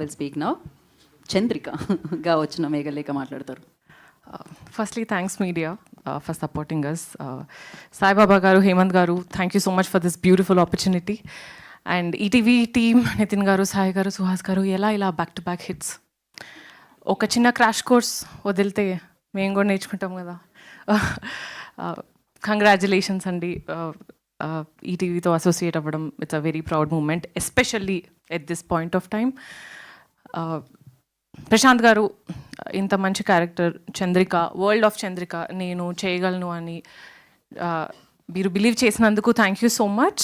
Will speak now. చంద్రికగా వచ్చిన మేఘలేఖ మాట్లాడతారు. Firstly, thanks media for supporting us. Sai Baba garu, Hemant garu, thank you so much for this beautiful opportunity. And ETV team, Nitin garu, Sai garu, Suhas garu, ila back-to-back hits. Oka chinna crash course వదిలితే మేము కూడా నేర్చుకుంటాం కదా. Congratulations అండి, ఈటీవీతో associate అవ్వడం. It's a very proud moment, especially at this point of time. Prashant garu ఇంత మంచి character Chandrika, world of Chandrika నేను చేయగలను అని మీరు బిలీవ్ చేసినందుకు థ్యాంక్ యూ సో మచ్.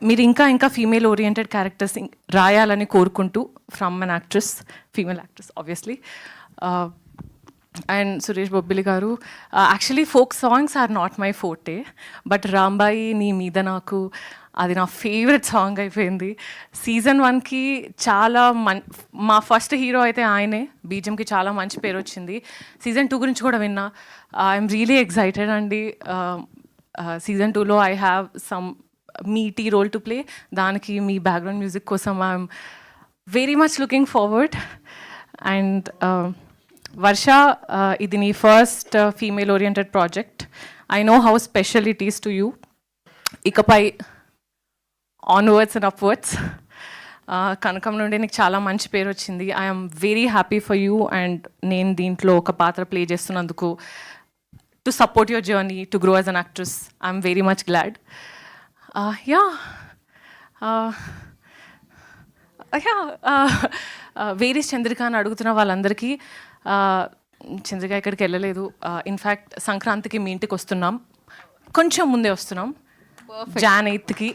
మీరు ఇంకా ఫీమేల్ ఓరియంటెడ్ క్యారెక్టర్స్ రాయాలని కోరుకుంటూ, from an actress, female actress obviously. And Suresh Bobbili garu, actually folk songs are not my forte, but Rambai నీ మీద నాకు అది నా ఫేవరెట్ సాంగ్ అయిపోయింది. సీజన్ 1కి చాలా మా ఫస్ట్ హీరో అయితే ఆయనే, బీజంకి చాలా మంచి పేరు వచ్చింది. సీజన్ 2 గురించి కూడా విన్నా. ఐఎమ్ రియలీ ఎక్సైటెడ్ అండి. సీజన్ 2లో I have some meaty role to play. దానికి మీ బ్యాక్గ్రౌండ్ మ్యూజిక్ కోసం I'm very much looking forward. And Varsha, ఇది నీ first female oriented project. I know how special it is to you. ఇకపై onwards and upwards. Kanakam నుండి నీకు చాలా మంచి పేరు వచ్చింది. I'm very happy for you. And నేను దీంట్లో ఒక పాత్ర ప్లే చేస్తున్నందుకు, to support your journey to grow as an actress, I'm very much glad. వేరే చంద్రిక అని అడుగుతున్న వాళ్ళందరికీ, చంద్రిక ఎక్కడికి వెళ్ళలేదు. ఇన్ఫ్యాక్ట్ సంక్రాంతికి మీ ఇంటికి వస్తున్నాం, కొంచెం ముందే వస్తున్నాం, Jan 8కి.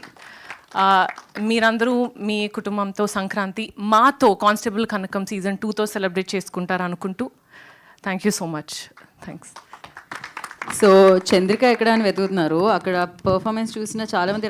మీరందరూ మీ కుటుంబంతో సంక్రాంతి మాతో, కానిస్టేబుల్ కనకం సీజన్ 2తో సెలబ్రేట్ చేసుకుంటారు అనుకుంటూ, thank you so much. Thanks. So Chandrika ఎక్కడ అని వెతుకుతున్నారు, అక్కడ పర్ఫార్మెన్స్ చూసిన చాలామంది